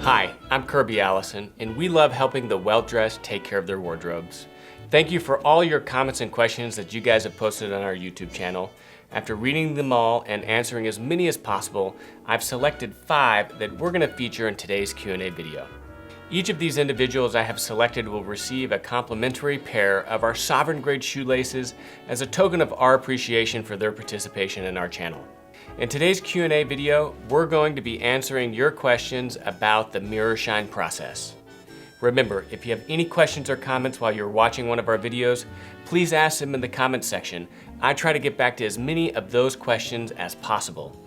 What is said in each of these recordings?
Hi, I'm Kirby Allison, and we love helping the well-dressed take care of their wardrobes. Thank you for all your comments and questions that you guys have posted on our YouTube channel. After reading them all and answering as many as possible, I've selected 5 that we're going to feature in today's Q&A video. Each of these individuals I have selected will receive a complimentary pair of our sovereign grade shoelaces as a token of our appreciation for their participation in our channel. In today's Q&A video, we're going to be answering your questions about the mirror shine process. Remember, if you have any questions or comments while you're watching one of our videos, please ask them in the comments section. I try to get back to as many of those questions as possible.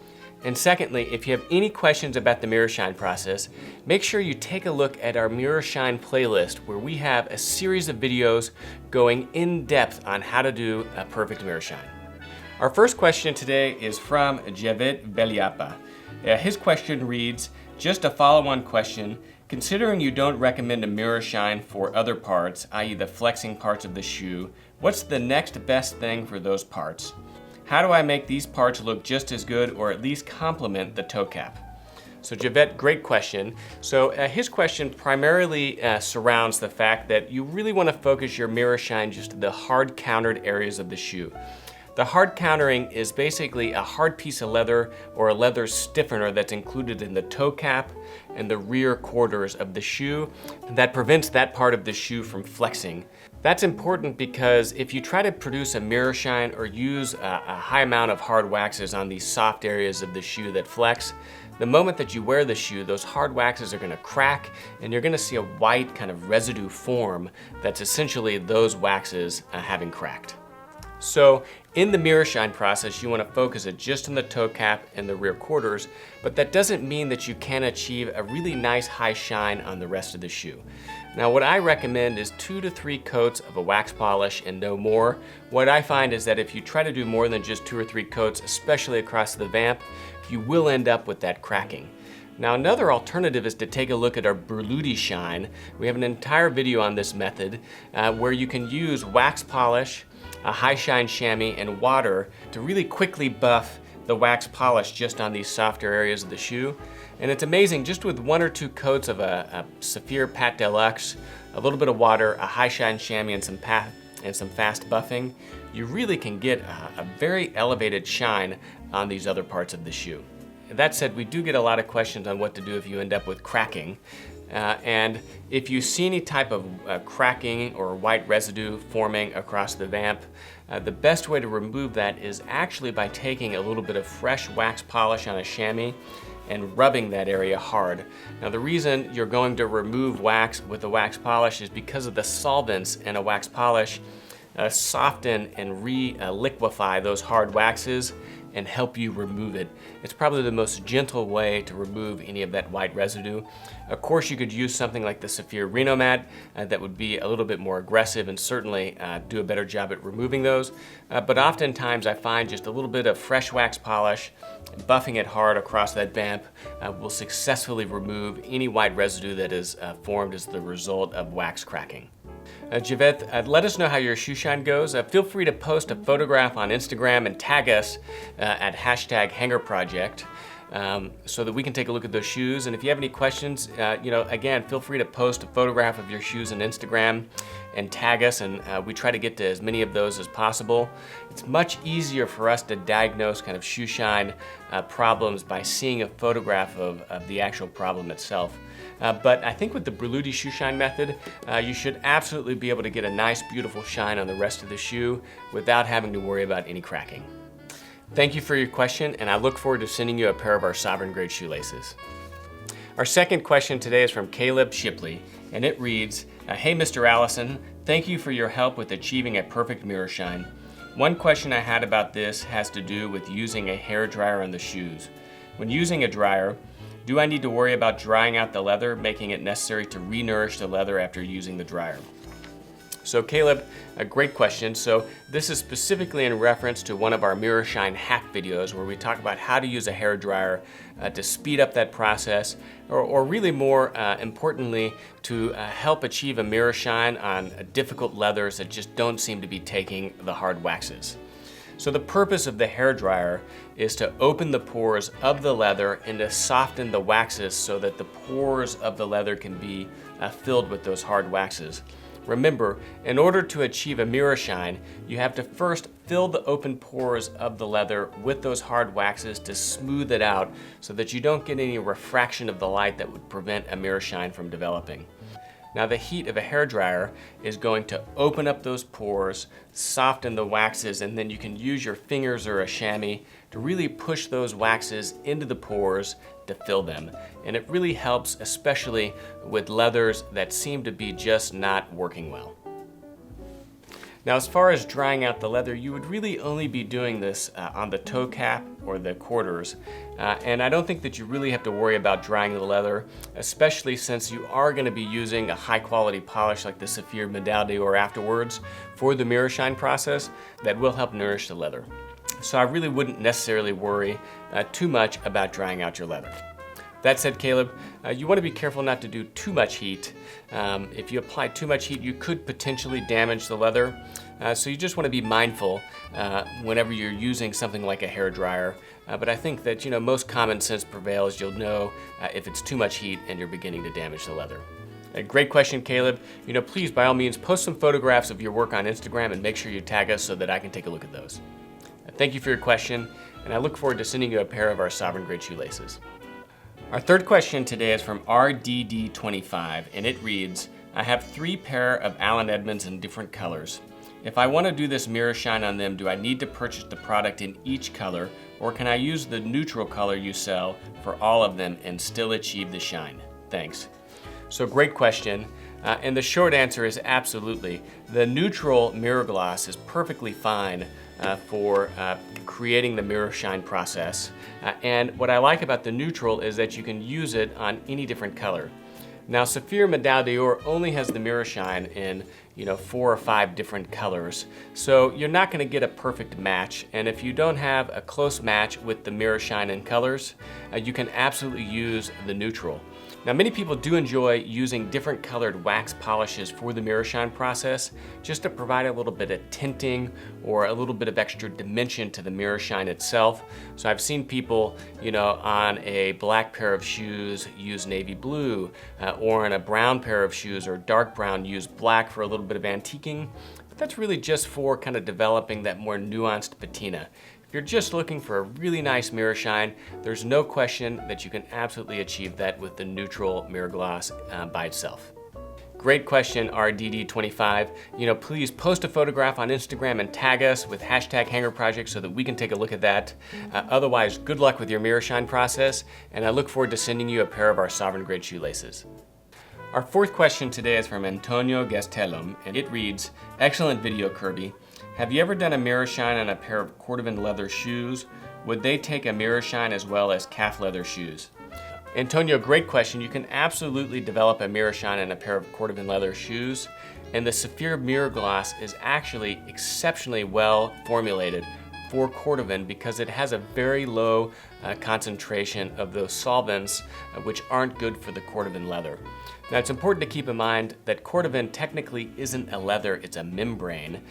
And secondly, if you have any questions about the mirror shine process, make sure you take a look at our mirror shine playlist where we have a series of videos going in depth on how to do a perfect mirror shine. Our first question today is from Javet Beliapa. His question reads, just a follow-on question, considering you don't recommend a mirror shine for other parts, i.e. the flexing parts of the shoe, what's the next best thing for those parts? How do I make these parts look just as good or at least complement the toe cap? So Javet, great question. So his question primarily surrounds the fact that you really want to focus your mirror shine just to the hard countered areas of the shoe. The hard countering is basically a hard piece of leather or a leather stiffener that's included in the toe cap and the rear quarters of the shoe that prevents that part of the shoe from flexing. That's important because if you try to produce a mirror shine or use a high amount of hard waxes on these soft areas of the shoe that flex, the moment that you wear the shoe, those hard waxes are going to crack and you're going to see a white kind of residue form that's essentially those waxes having cracked. So in the mirror shine process, you want to focus it just on the toe cap and the rear quarters, but that doesn't mean that you can't achieve a really nice high shine on the rest of the shoe. Now what I recommend is 2 to 3 coats of a wax polish and no more. What I find is that if you try to do more than just 2 or 3 coats, especially across the vamp, you will end up with that cracking. Now another alternative is to take a look at our Berluti shine. We have an entire video on this method where you can use wax polish, a high shine chamois, and water to really quickly buff the wax polish just on these softer areas of the shoe. And it's amazing, just with 1 or 2 coats of a Saphir Pat Deluxe, a little bit of water, a high shine chamois, and some fast buffing, you really can get a very elevated shine on these other parts of the shoe. That said, we do get a lot of questions on what to do if you end up with cracking. And if you see any type of cracking or white residue forming across the vamp, the best way to remove that is actually by taking a little bit of fresh wax polish on a chamois and rubbing that area hard. Now the reason you're going to remove wax with a wax polish is because of the solvents in a wax polish soften and liquefy those hard waxes and help you remove it. It's probably the most gentle way to remove any of that white residue. Of course, you could use something like the Saphir Reno Mat that would be a little bit more aggressive and certainly do a better job at removing those. But oftentimes I find just a little bit of fresh wax polish, buffing it hard across that vamp will successfully remove any white residue that is formed as the result of wax cracking. Javet, let us know how your shoe shine goes. Feel free to post a photograph on Instagram and tag us at #HangerProject so that we can take a look at those shoes. And if you have any questions, again, feel free to post a photograph of your shoes on Instagram and tag us, and we try to get to as many of those as possible. It's much easier for us to diagnose kind of shoe shine problems by seeing a photograph of the actual problem itself. But I think with the Berluti shoe shine method, you should absolutely be able to get a nice, beautiful shine on the rest of the shoe without having to worry about any cracking. Thank you for your question, and I look forward to sending you a pair of our sovereign grade shoelaces. Our second question today is from Caleb Shipley, and it reads, hey Mr. Allison, thank you for your help with achieving a perfect mirror shine. One question I had about this has to do with using a hair dryer on the shoes. When using a dryer, do I need to worry about drying out the leather, making it necessary to re-nourish the leather after using the dryer? So Caleb, a great question. So this is specifically in reference to one of our mirror shine hack videos where we talk about how to use a hair dryer to speed up that process, or really more importantly, to help achieve a mirror shine on difficult leathers that just don't seem to be taking the hard waxes. So the purpose of the hairdryer is to open the pores of the leather and to soften the waxes so that the pores of the leather can be filled with those hard waxes. Remember, in order to achieve a mirror shine, you have to first fill the open pores of the leather with those hard waxes to smooth it out so that you don't get any refraction of the light that would prevent a mirror shine from developing. Now the heat of a hairdryer is going to open up those pores, soften the waxes, and then you can use your fingers or a chamois to really push those waxes into the pores to fill them. And it really helps, especially with leathers that seem to be just not working well. Now, as far as drying out the leather, you would really only be doing this on the toe cap or the quarters. And I don't think that you really have to worry about drying the leather, especially since you are going to be using a high quality polish like the Saphir Medal d'Or afterwards for the mirror shine process that will help nourish the leather. So I really wouldn't necessarily worry too much about drying out your leather. That said, Caleb, you want to be careful not to do too much heat. If you apply too much heat, you could potentially damage the leather. So you just want to be mindful whenever you're using something like a hairdryer. But I think that most common sense prevails. You'll know if it's too much heat and you're beginning to damage the leather. A great question, Caleb. Please, by all means, post some photographs of your work on Instagram and make sure you tag us so that I can take a look at those. Thank you for your question, and I look forward to sending you a pair of our Sovereign Grade shoelaces. Our third question today is from RDD25, and it reads, I have 3 pair of Allen Edmonds in different colors. If I want to do this mirror shine on them, do I need to purchase the product in each color, or can I use the neutral color you sell for all of them and still achieve the shine? Thanks. So great question, and the short answer is absolutely. The neutral mirror gloss is perfectly fine for creating the mirror shine process. And what I like about the neutral is that you can use it on any different color. Now, Saphir Medal d'Or only has the mirror shine in 4 or 5 different colors. So you're not going to get a perfect match. And if you don't have a close match with the mirror shine in colors, you can absolutely use the neutral. Now, many people do enjoy using different colored wax polishes for the mirror shine process, just to provide a little bit of tinting or a little bit of extra dimension to the mirror shine itself. So I've seen people, on a black pair of shoes use navy blue, or on a brown pair of shoes or dark brown use black for a little bit of antiquing. But that's really just for kind of developing that more nuanced patina. If you're just looking for a really nice mirror shine, there's no question that you can absolutely achieve that with the neutral mirror gloss by itself. Great question, RDD25. Please post a photograph on Instagram and tag us with #HangerProject so that we can take a look at that. Otherwise, good luck with your mirror shine process, and I look forward to sending you a pair of our Sovereign Grade shoelaces. Our fourth question today is from Antonio Gastelum, and it reads, excellent video, Kirby. Have you ever done a mirror shine on a pair of cordovan leather shoes? Would they take a mirror shine as well as calf leather shoes? Antonio, great question. You can absolutely develop a mirror shine on a pair of cordovan leather shoes, and the Saphir Mirror Gloss is actually exceptionally well formulated for cordovan because it has a very low concentration of those solvents which aren't good for the cordovan leather. Now, it's important to keep in mind that cordovan technically isn't a leather, it's a membrane.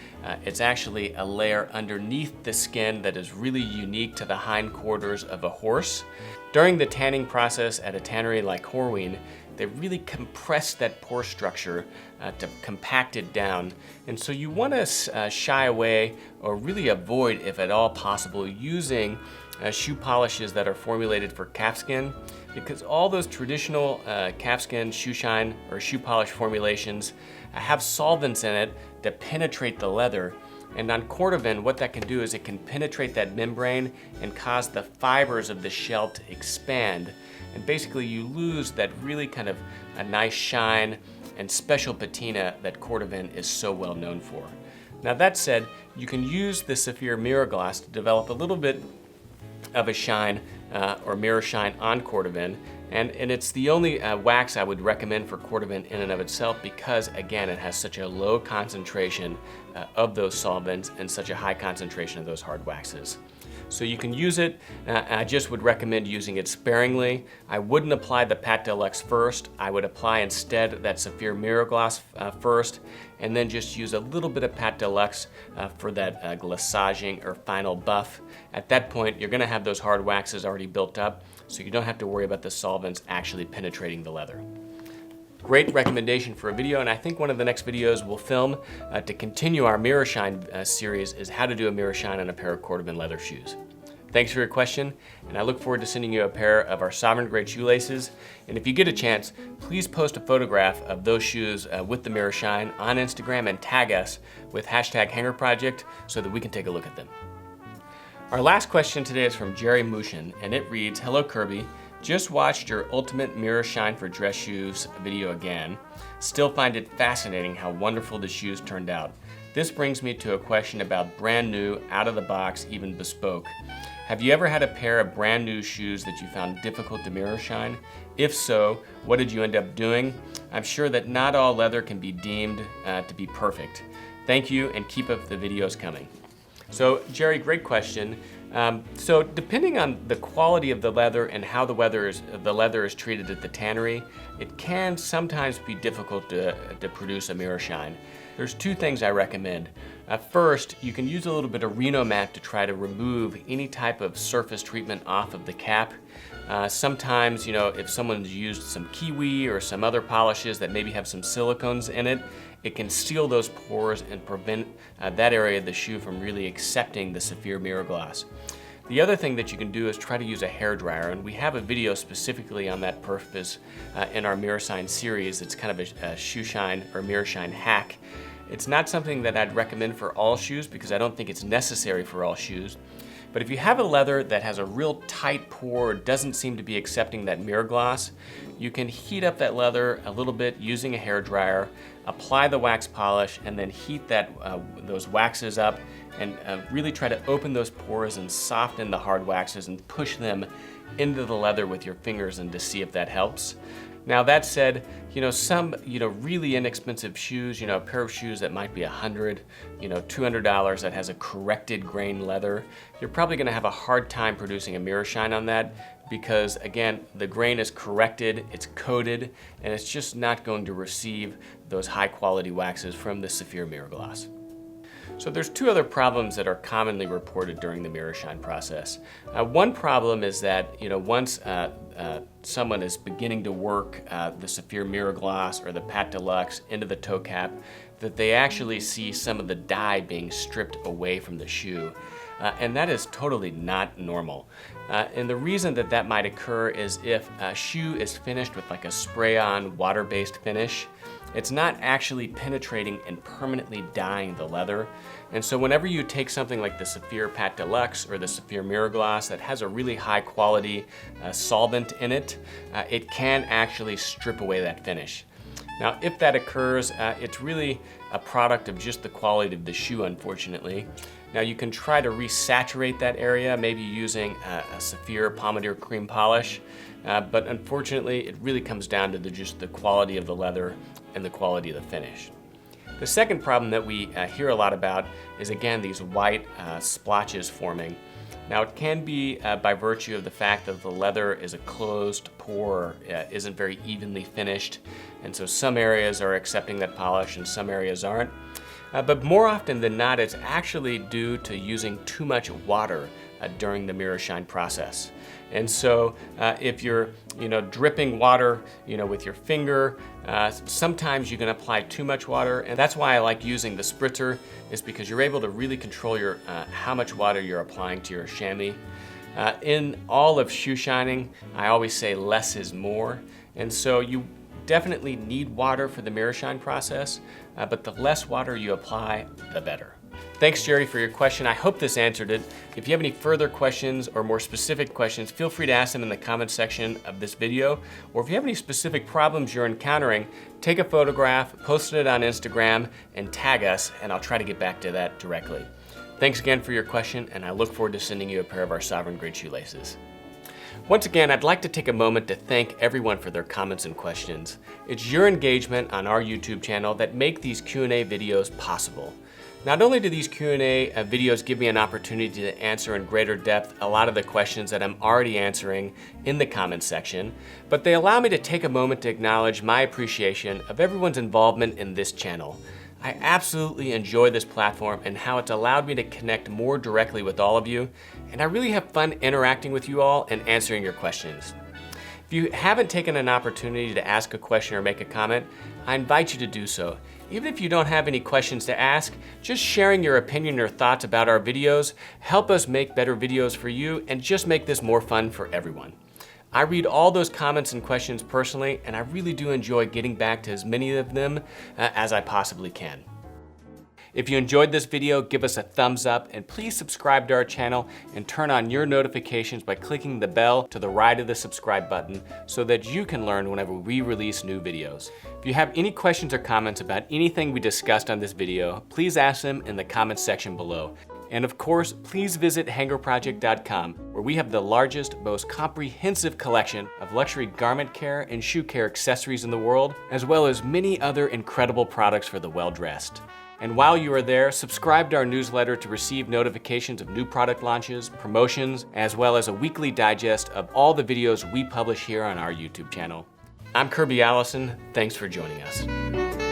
It's actually a layer underneath the skin that is really unique to the hindquarters of a horse. During the tanning process at a tannery like Horween, they really compress that pore structure to compact it down. And so you want to shy away or really avoid, if at all possible, using shoe polishes that are formulated for calfskin, because all those traditional calfskin shoe shine or shoe polish formulations have solvents in it that penetrate the leather. And on cordovan, what that can do is it can penetrate that membrane and cause the fibers of the shell to expand. And basically you lose that really kind of a nice shine and special patina that cordovan is so well known for. Now that said, you can use the Saphir Mirror Gloss to develop a little bit of a shine or mirror shine on cordovan. And it's the only wax I would recommend for cordovan in and of itself because, again, it has such a low concentration of those solvents and such a high concentration of those hard waxes. So you can use it. I just would recommend using it sparingly. I wouldn't apply the Pat Deluxe first. I would apply instead that Saphir Mirror Gloss first, and then just use a little bit of Pat Deluxe for that glissaging or final buff. At that point, you're gonna have those hard waxes already built up, so you don't have to worry about the solvents actually penetrating the leather. Great recommendation for a video, and I think one of the next videos we'll film to continue our mirror shine series is how to do a mirror shine on a pair of cordovan leather shoes. Thanks for your question, and I look forward to sending you a pair of our sovereign grade shoelaces. And if you get a chance, please post a photograph of those shoes with the mirror shine on Instagram and tag us with #HangerProject so that we can take a look at them. Our last question today is from Jerry Mushin, and it reads, "Hello Kirby. Just watched your Ultimate Mirror Shine for Dress Shoes video again. Still find it fascinating how wonderful the shoes turned out. This brings me to a question about brand new, out of the box, even bespoke. Have you ever had a pair of brand new shoes that you found difficult to mirror shine? If so, what did you end up doing? I'm sure that not all leather can be deemed to be perfect. Thank you and keep up the videos coming." So Jerry, great question. So depending on the quality of the leather and how the leather is treated at the tannery, it can sometimes be difficult to produce a mirror shine. There's two things I recommend. First, you can use a little bit of Reno Mat to try to remove any type of surface treatment off of the cap. Sometimes, if someone's used some kiwi or some other polishes that maybe have some silicones in it, it can seal those pores and prevent that area of the shoe from really accepting the Saphir Mirror Gloss. The other thing that you can do is try to use a hair dryer, and we have a video specifically on that purpose in our Mirror Shine series. It's kind of a shoe shine or mirror shine hack. It's not something that I'd recommend for all shoes because I don't think it's necessary for all shoes. But if you have a leather that has a real tight pore, doesn't seem to be accepting that mirror gloss, you can heat up that leather a little bit using a hair dryer, apply the wax polish, and then heat those waxes up and really try to open those pores and soften the hard waxes and push them into the leather with your fingers and to see if that helps. Now that said, some really inexpensive shoes, a pair of shoes that might be $100, $200 that has a corrected grain leather, you're probably going to have a hard time producing a mirror shine on that because, again, the grain is corrected, it's coated, and it's just not going to receive those high quality waxes from the Saphir Mirror Gloss. So there's two other problems that are commonly reported during the mirror shine process. One problem is that once someone is beginning to work the Saphir Mirror Gloss or the Pat Deluxe into the toe cap, that they actually see some of the dye being stripped away from the shoe. And that is totally not normal. And the reason that might occur is if a shoe is finished with like a spray-on water-based finish, it's not actually penetrating and permanently dyeing the leather. And so whenever you take something like the Saphir Pat Deluxe or the Saphir Mirror Gloss that has a really high quality solvent in it, it can actually strip away that finish. Now, if that occurs, it's really a product of just the quality of the shoe, unfortunately. Now, you can try to resaturate that area, maybe using a Saphir Pomander cream polish, but unfortunately, it really comes down to just the quality of the leather and the quality of the finish. The second problem that we hear a lot about is, again, these white splotches forming. Now, it can be by virtue of the fact that the leather is a closed pore, isn't very evenly finished, and so some areas are accepting that polish and some areas aren't. But more often than not, it's actually due to using too much water during the mirror shine process. And so if you're dripping water with your finger, sometimes you can apply too much water, and that's why I like using the spritzer, is because you're able to really control your how much water you're applying to your chamois. In all of shoe shining, I always say less is more, and so you definitely need water for the mirror shine process, but the less water you apply, the better. Thanks, Jerry, for your question. I hope this answered it. If you have any further questions or more specific questions, feel free to ask them in the comment section of this video. Or if you have any specific problems you're encountering, take a photograph, post it on Instagram, and tag us, and I'll try to get back to that directly. Thanks again for your question, and I look forward to sending you a pair of our Sovereign Grade shoelaces. Once again, I'd like to take a moment to thank everyone for their comments and questions. It's your engagement on our YouTube channel that make these Q&A videos possible. Not only do these Q&A videos give me an opportunity to answer in greater depth a lot of the questions that I'm already answering in the comments section, but they allow me to take a moment to acknowledge my appreciation of everyone's involvement in this channel. I absolutely enjoy this platform and how it's allowed me to connect more directly with all of you, and I really have fun interacting with you all and answering your questions. If you haven't taken an opportunity to ask a question or make a comment, I invite you to do so. Even if you don't have any questions to ask, just sharing your opinion or thoughts about our videos help us make better videos for you and just make this more fun for everyone. I read all those comments and questions personally, and I really do enjoy getting back to as many of them as I possibly can. If you enjoyed this video, give us a thumbs up and please subscribe to our channel and turn on your notifications by clicking the bell to the right of the subscribe button so that you can learn whenever we release new videos. If you have any questions or comments about anything we discussed on this video, please ask them in the comments section below. And of course, please visit hangerproject.com, where we have the largest, most comprehensive collection of luxury garment care and shoe care accessories in the world, as well as many other incredible products for the well-dressed. And while you are there, subscribe to our newsletter to receive notifications of new product launches, promotions, as well as a weekly digest of all the videos we publish here on our YouTube channel. I'm Kirby Allison. Thanks for joining us.